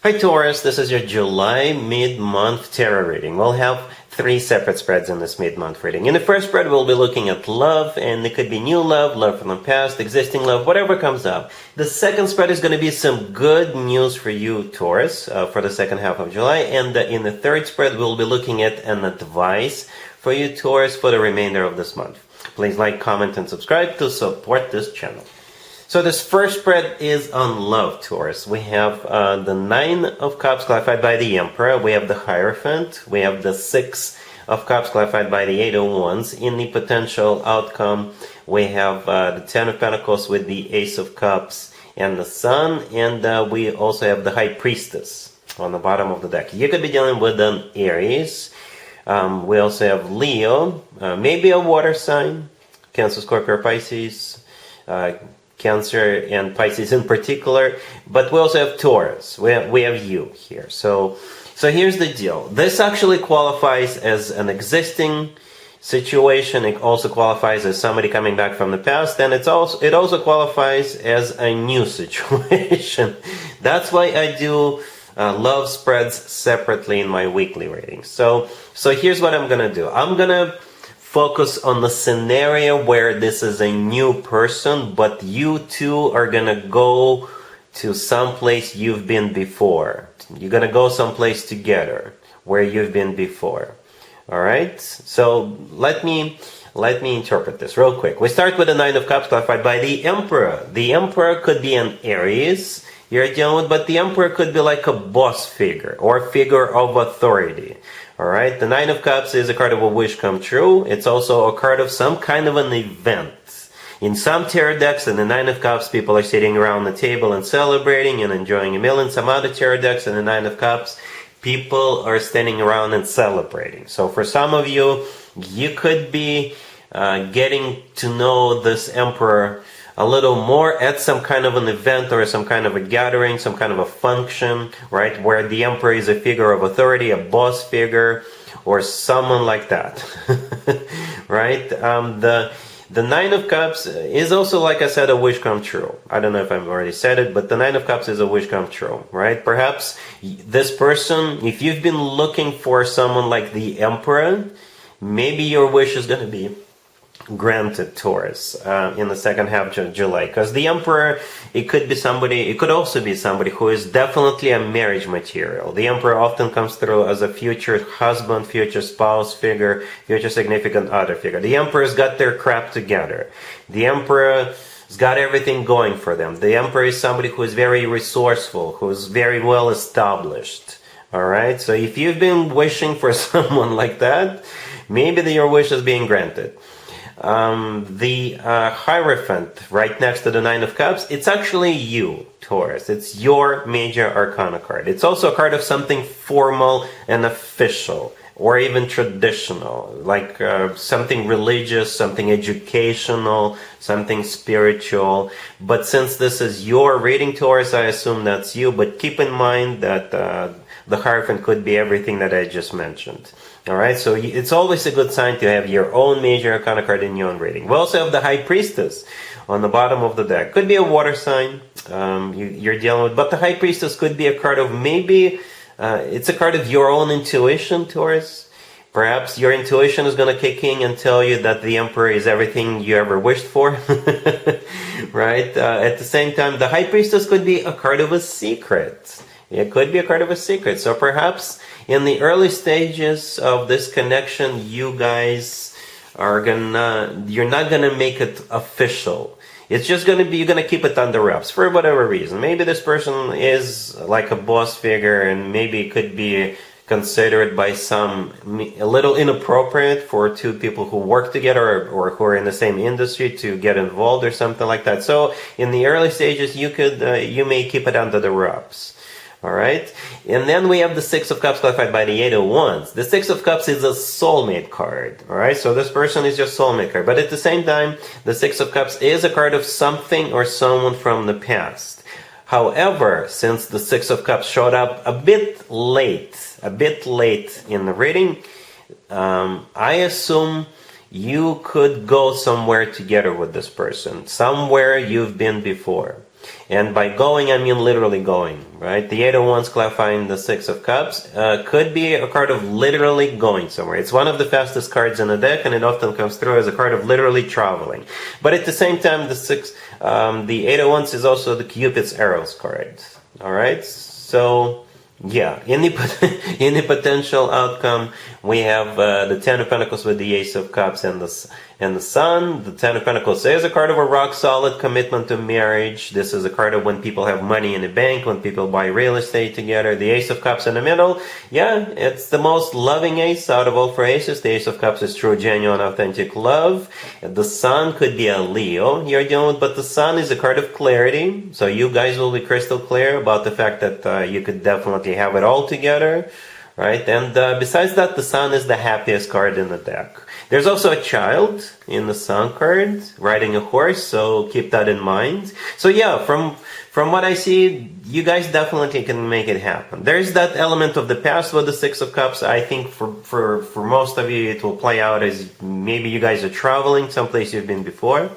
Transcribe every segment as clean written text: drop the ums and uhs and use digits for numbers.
Hi Taurus, this is your July mid-month tarot reading. We'll have 3 separate spreads in this mid-month reading. In the first spread, we'll be looking at love, and it could be new love, love from the past, existing love, whatever comes up. The second spread is going to be some good news for you, Taurus, for the second half of July. And in the third spread, we'll be looking at an advice for you, Taurus, for the remainder of this month. Please like, comment, and subscribe to support this channel. So this first spread is on love, Taurus. We have the 9 of Cups clarified by the Emperor. We have the Hierophant. We have the 6 of Cups clarified by the 8 of Wands. In the potential outcome, we have the 10 of Pentacles with the Ace of Cups and the Sun. And we also have the High Priestess on the bottom of the deck. You could be dealing with an Aries. We also have Leo, maybe a water sign, Cancer, Scorpio, Pisces, Cancer and Pisces in particular, but we also have Taurus. We have you here. So here's the deal. This actually qualifies as an existing situation. It also qualifies as somebody coming back from the past, and it also qualifies as a new situation. That's why I do love spreads separately in my weekly readings. So here's what I'm gonna do. I'm gonna focus on the scenario where this is a new person, but you two are gonna go to someplace you've been before. You're gonna go someplace together where you've been before. All right. So let me interpret this real quick. We start with the 9 of Cups clarified by the Emperor. The Emperor could be an Aries you're dealing with, but the Emperor could be like a boss figure or figure of authority. Alright, the 9 of Cups is a card of a wish come true. It's also a card of some kind of an event. In some tarot decks, in the 9 of Cups, people are sitting around the table and celebrating and enjoying a meal. In some other tarot decks, in the 9 of Cups, people are standing around and celebrating. So for some of you, you could be getting to know this Emperor a little more at some kind of an event or some kind of a gathering, some kind of a function, right? Where the Emperor is a figure of authority, a boss figure, or someone like that, right? The 9 of Cups is also, like I said, a wish come true. I don't know if I've already said it, but the 9 of Cups is a wish come true, right? Perhaps this person, if you've been looking for someone like the Emperor, maybe your wish is going to be granted, Taurus, in the second half of July, because the Emperor, it could also be somebody who is definitely a marriage material. The Emperor often comes through as a future husband, future spouse figure, future significant other figure. The Emperor's got their crap together. The Emperor's got everything going for them. The Emperor is somebody who is very resourceful, who is very well established. All right, so if you've been wishing for someone like that, maybe your wish is being granted. The Hierophant right next to the 9 of Cups, it's actually you, Taurus. It's your major arcana card. It's also a card of something formal and official, or even traditional, like something religious, something educational, something spiritual. But since this is your reading, Taurus, I assume that's you. But keep in mind that the Hierophant could be everything that I just mentioned. Alright, so it's always a good sign to have your own major arcana card in your own reading. We also have the High Priestess on the bottom of the deck. Could be a water sign you're dealing with, but the High Priestess could be a card of maybe, it's a card of your own intuition, Taurus. Perhaps your intuition is going to kick in and tell you that the Emperor is everything you ever wished for. Right? At the same time, the High Priestess could be a card of a secret. It could be a card of a secret. So perhaps in the early stages of this connection, you guys you're not gonna make it official. It's just gonna be, you're gonna keep it under wraps for whatever reason. Maybe this person is like a boss figure, and maybe it could be considered by some a little inappropriate for two people who work together or who are in the same industry to get involved or something like that. So in the early stages, you may keep it under the wraps. Alright, and then we have the 6 of Cups clarified by the 8 of Wands. The 6 of Cups is a soulmate card. Alright, so this person is your soulmate card. But at the same time, the 6 of Cups is a card of something or someone from the past. However, since the 6 of Cups showed up a bit late in the reading, I assume you could go somewhere together with this person, somewhere you've been before. And by going, I mean literally going, right? The Eight of Wands clarifying the Six of Cups could be a card of literally going somewhere. It's one of the fastest cards in the deck, and it often comes through as a card of literally traveling. But at the same time, the Eight of Wands is also the Cupid's arrows card. All right, so yeah, in the potential outcome, we have the Ten of Pentacles with the Ace of Cups and the Sun. The Ten of Pentacles is a card of a rock-solid commitment to marriage. This is a card of when people have money in the bank, when people buy real estate together. The Ace of Cups in the middle, yeah, it's the most loving ace out of all four aces. The Ace of Cups is true, genuine, authentic love. The Sun could be a Leo you're dealing with, but the Sun is a card of clarity. So you guys will be crystal clear about the fact that you could definitely have it all together. Right, and besides that, the Sun is the happiest card in the deck. There's also a child in the Sun card riding a horse, so keep that in mind. So yeah, from what I see, you guys definitely can make it happen. There's that element of the past with the Six of Cups. I think for most of you, it will play out as maybe you guys are traveling someplace you've been before.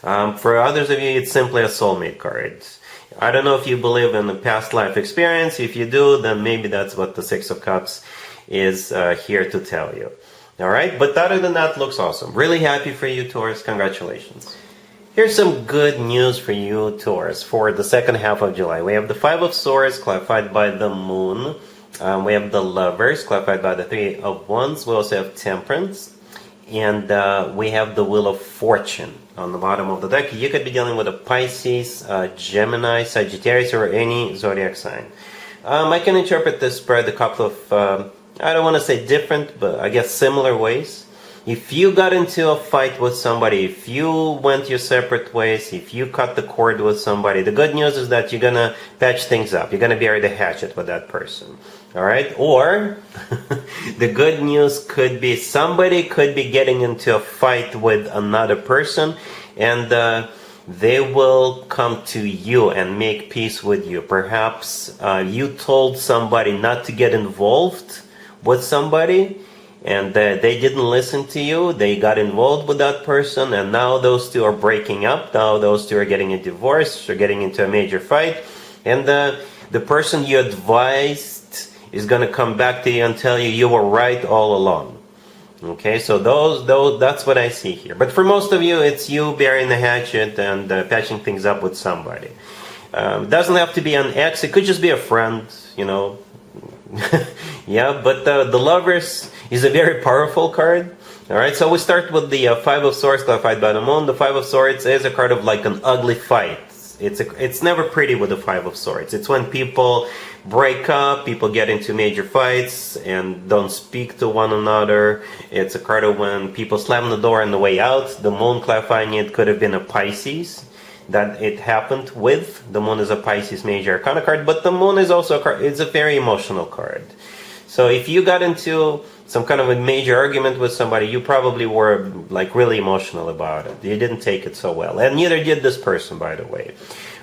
For others of you, it's simply a soulmate card. I don't know if you believe in the past life experience. If you do, then maybe that's what the Six of Cups is here to tell you. All right, but other than that, looks awesome. Really happy for you, Taurus. Congratulations. Here's some good news for you, Taurus, for the second half of July. We have the Five of Swords clarified by the Moon. We have the Lovers clarified by the Three of Wands. We also have Temperance. And we have the Wheel of Fortune on the bottom of the deck. You could be dealing with a Pisces, Gemini, Sagittarius, or any zodiac sign. I can interpret this spread a couple of, I don't want to say different, but I guess similar ways. If you got into a fight with somebody, if you went your separate ways, if you cut the cord with somebody, the good news is that you're going to patch things up. You're going to bury the hatchet with that person. All right? Or the good news could be somebody could be getting into a fight with another person, and they will come to you and make peace with you. Perhaps you told somebody not to get involved with somebody, and they didn't listen to you. They got involved with that person, and now those two are breaking up. Now those two are getting a divorce or getting into a major fight, and the person you advised is going to come back to you and tell you you were right all along. Okay, so those that's what I see here. But for most of you, it's you burying the hatchet and patching things up with somebody. It doesn't have to be an ex. It could just be a friend, you know. Yeah, but the Lovers is a very powerful card. All right, so we start with the Five of Swords clarified by the Moon. The Five of Swords is a card of like an ugly fight. It's never pretty with the Five of Swords. It's when people break up, people get into major fights and don't speak to one another. It's a card of when people slam the door on the way out. The Moon clarifying it could have been a Pisces that it happened with. The Moon is a Pisces major arcana card, but the Moon is also a card. It's a very emotional card. So if you got into some kind of a major argument with somebody, you probably were like really emotional about it. You didn't take it so well, and neither did this person, by the way.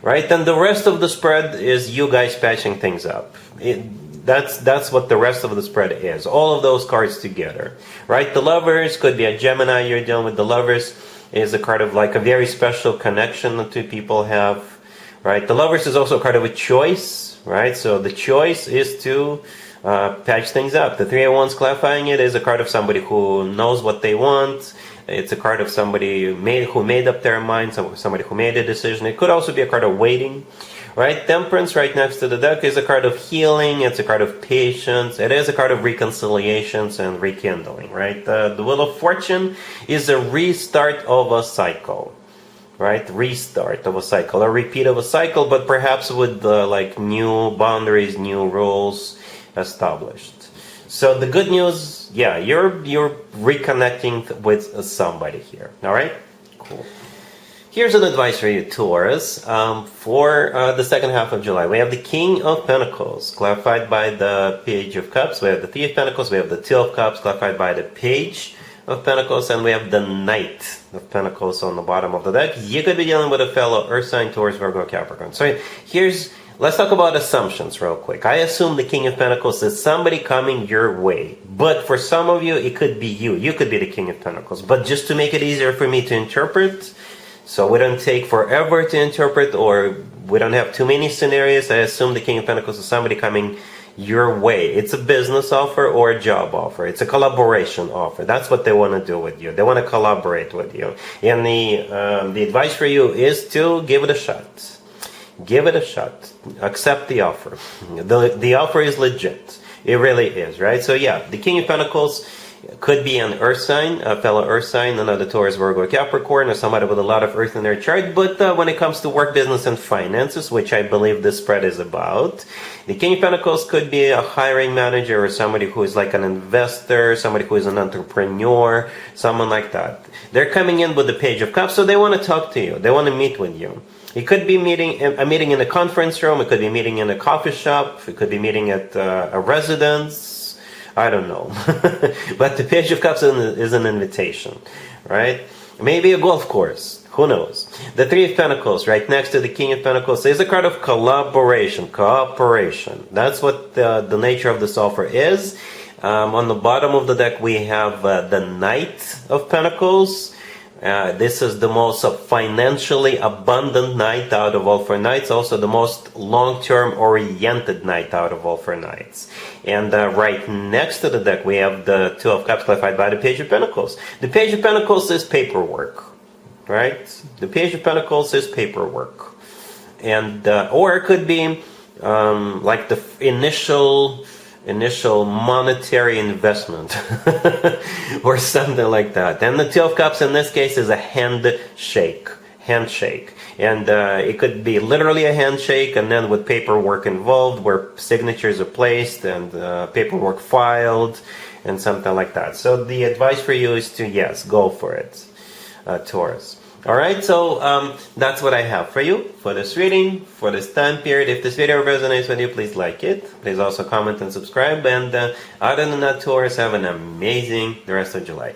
Right? And the rest of the spread is you guys patching things up. That's what the rest of the spread is. All of those cards together. Right? The Lovers could be a Gemini you're dealing with. The Lovers is a card of like a very special connection the two people have. Right? The Lovers is also a card of a choice. Right? So the choice is to patch things up. The Three of Wands clarifying it is a card of somebody who knows what they want. It's a card of somebody who made up their mind, somebody who made a decision. It could also be a card of waiting, right? Temperance right next to the deck is a card of healing. It's a card of patience. It is a card of reconciliations and rekindling, right? The Wheel of Fortune is a restart of a cycle, right? Restart of a cycle, a repeat of a cycle, but perhaps with like new boundaries, new rules established. So the good news, yeah, you're reconnecting with somebody here. All right, cool. Here's an advice for you, Taurus, for the second half of July. We have the King of Pentacles, clarified by the Page of Cups. We have the Three of Pentacles. We have the Two of Cups, clarified by the Page of Pentacles. And we have the Knight of Pentacles on the bottom of the deck. You could be dealing with a fellow Earth sign, Taurus, Virgo, Capricorn. So let's talk about assumptions real quick. I assume the King of Pentacles is somebody coming your way. But for some of you, it could be you. You could be the King of Pentacles. But just to make it easier for me to interpret, So we don't take forever to interpret, or we don't have too many scenarios. I assume the King of Pentacles is somebody coming your way. It's a business offer or a job offer. It's a collaboration offer. That's what they want to do with you. They want to collaborate with you. And the advice for you is to give it a shot. Give it a shot. Accept the offer. The offer is legit. It really is, right? So yeah, the King of Pentacles could be an earth sign, a fellow earth sign, another Taurus, Virgo, Capricorn, or somebody with a lot of earth in their chart. But when it comes to work, business, and finances, which I believe this spread is about, the King of Pentacles could be a hiring manager, or somebody who is like an investor, somebody who is an entrepreneur, someone like that. They're coming in with the Page of Cups, so they want to talk to you. They want to meet with you. It could be a meeting in a conference room. It could be a meeting in a coffee shop. It could be a meeting at a residence. I don't know. But the Page of Cups is an invitation, right? Maybe a golf course. Who knows? The Three of Pentacles, right next to the King of Pentacles, is a card of collaboration, cooperation. That's what the nature of this offer is. On the bottom of the deck, we have the Knight of Pentacles. This is the most financially abundant knight out of all 4 knights, also the most long-term oriented knight out of all 4 knights. And right next to the deck, we have the Two of Cups clarified by the Page of Pentacles. The Page of Pentacles is paperwork, right? The Page of Pentacles is paperwork. And or it could be like the initial monetary investment or something like that. And the Two of Cups in this case is a handshake. And it could be literally a handshake, and then with paperwork involved where signatures are placed and paperwork filed and something like that. So the advice for you is to, yes, go for it, Taurus. Alright, so that's what I have for you for this reading, for this time period. If this video resonates with you, please like it. Please also comment and subscribe. And other than that, Taurus, have an amazing the rest of July.